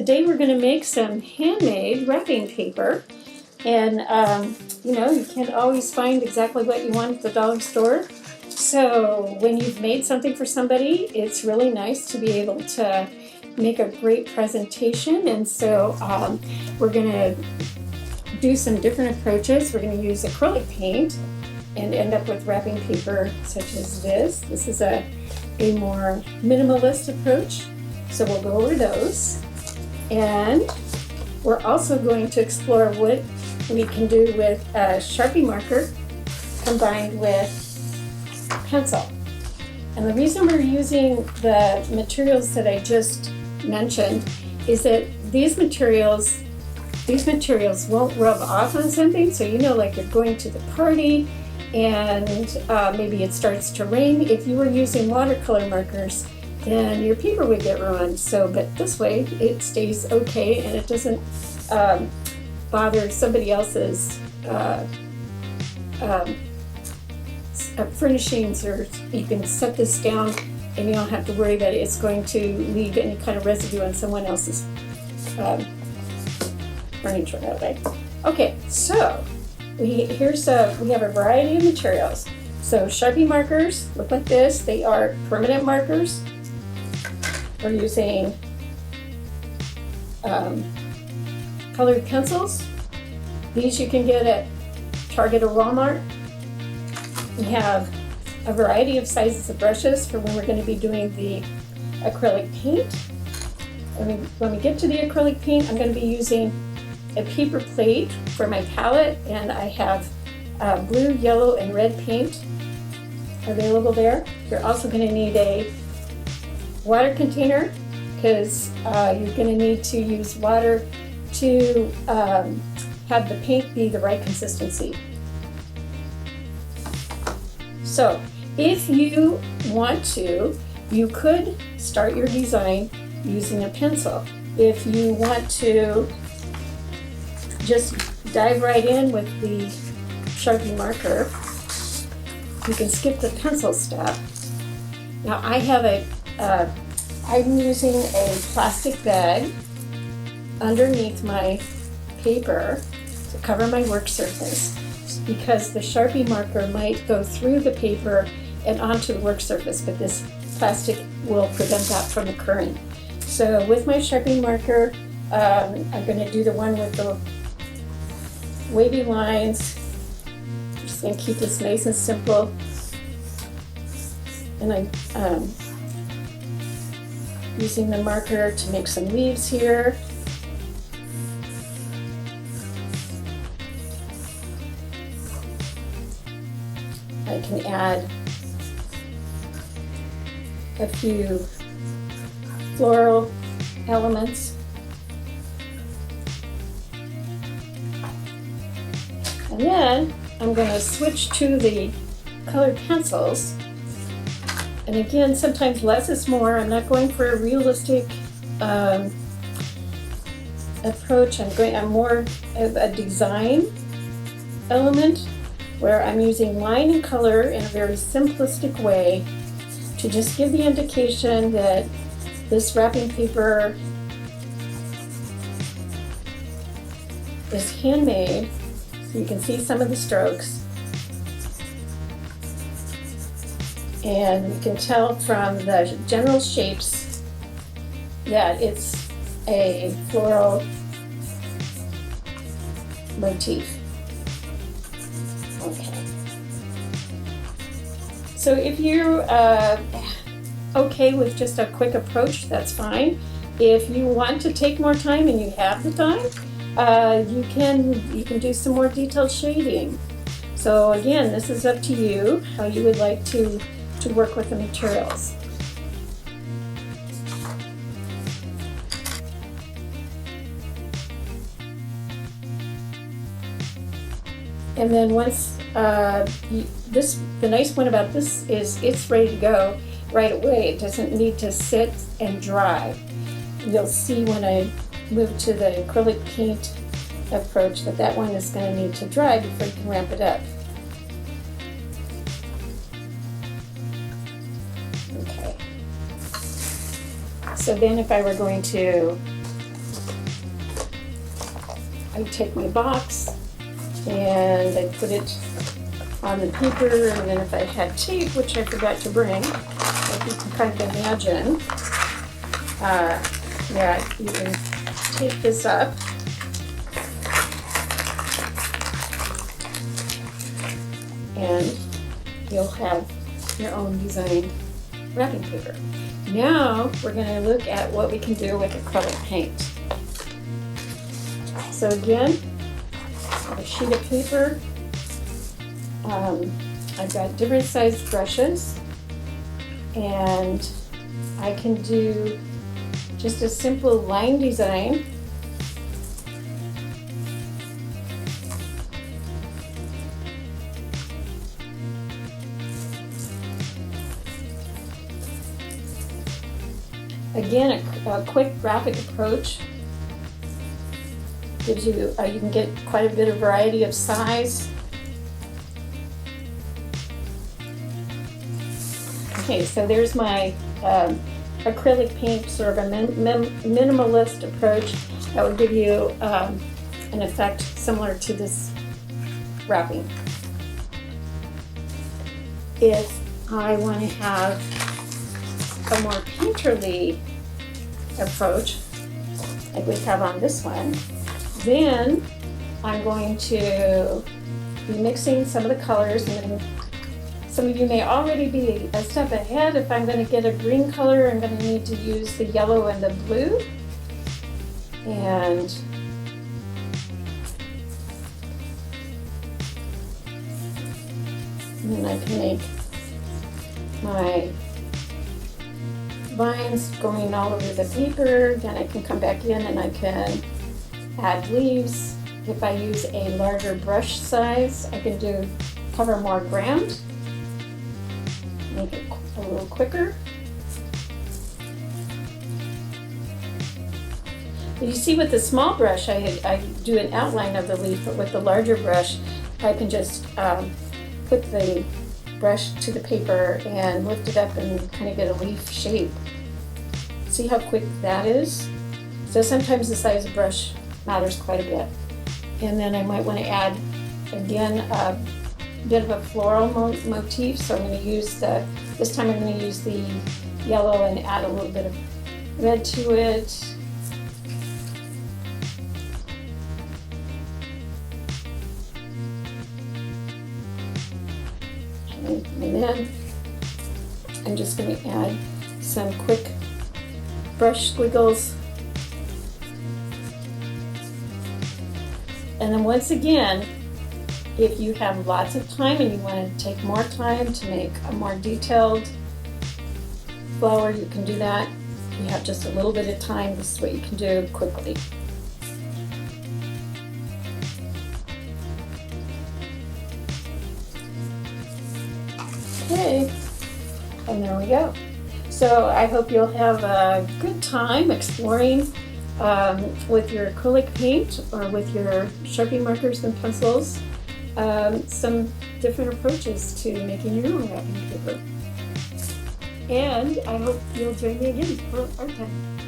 today we're going to make some handmade wrapping paper. And, you can't always find exactly what you want at the dollar store. So when you've made something for somebody, it's really nice to be able to make a great presentation. And so we're going to do some different approaches. We're going to use acrylic paint and end up with wrapping paper such as this. This is a more minimalist approach. So we'll go over those. And we're also going to explore what we can do with a Sharpie marker combined with pencil. And the reason we're using the materials that I just mentioned is that these materials won't rub off on something. So like you're going to the party and maybe it starts to rain. If you were using watercolor markers, then your paper would get ruined. But this way it stays okay and it doesn't bother somebody else's furnishings, or you can set this down and you don't have to worry that it's going to leave any kind of residue on someone else's furniture that way. Okay, so we have a variety of materials. So Sharpie markers look like this. They are permanent markers. We're using colored pencils. These you can get at Target or Walmart. We have a variety of sizes of brushes for when we're going to be doing the acrylic paint. When we get to the acrylic paint, I'm going to be using a paper plate for my palette, and I have blue, yellow, and red paint available there. You're also going to need a water container because you're going to need to use water to have the paint be the right consistency. So if you want to, you could start your design using a pencil. If you want to just dive right in with the Sharpie marker, you can skip the pencil step. Now I'm using a plastic bag underneath my paper to cover my work surface because the Sharpie marker might go through the paper and onto the work surface, but this plastic will prevent that from occurring. So with my Sharpie marker, I'm going to do the one with the wavy lines. I'm just going to keep this nice and simple. And I'm using the marker to make some leaves here. I can add a few floral elements. And then I'm going to switch to the colored pencils. And again, sometimes less is more. I'm not going for a realistic approach. I'm more of a design element where I'm using line and color in a very simplistic way to just give the indication that this wrapping paper is handmade. So you can see some of the strokes. And you can tell from the general shapes that it's a floral motif. Okay. So if you're okay with just a quick approach, that's fine. If you want to take more time and you have the time, you can do some more detailed shading. So again, this is up to you how you would like to work with the materials. And then once the nice one about this is it's ready to go right away. It doesn't need to sit and dry. You'll see when I move to the acrylic paint approach that one is going to need to dry before you can ramp it up. Okay. So then if I were going to I take my box and I put it on the paper, and then if I had tape, which I forgot to bring, like you can kind of imagine, yeah, you can tape this up. And you'll have your own designed wrapping paper. Now we're going to look at what we can do with acrylic paint. So again, a sheet of paper. I've got different sized brushes, and I can do just a simple line design. Again, a quick graphic approach gives you, you can get quite a bit of variety of size. Okay, so there's my acrylic paint, sort of a minimalist approach that will give you an effect similar to this wrapping. If I want to have a more painterly approach, like we have on this one, then I'm going to be mixing some of the colors. Some of you may already be a step ahead. If I'm going to get a green color, I'm going to need to use the yellow and the blue. And then I can make my lines going all over the paper. Then I can come back in and I can add leaves. If I use a larger brush size, I can cover more ground, make it a little quicker. You see, with the small brush, I do an outline of the leaf, but with the larger brush, I can just put the brush to the paper and lift it up and kind of get a leaf shape. See how quick that is? So sometimes the size of brush matters quite a bit. And then I might want to add, again, a bit of a floral motif. So I'm going to use this time I'm going to use the yellow and add a little bit of red to it. And then I'm just going to add some quick brush squiggles. And then once again, if you have lots of time and you want to take more time to make a more detailed flower, you can do that. If you have just a little bit of time, this is what you can do quickly. Okay, and there we go. So I hope you'll have a good time exploring with your acrylic paint or with your Sharpie markers and pencils, some different approaches to making your own wrapping paper. And I hope you'll join me again for art time.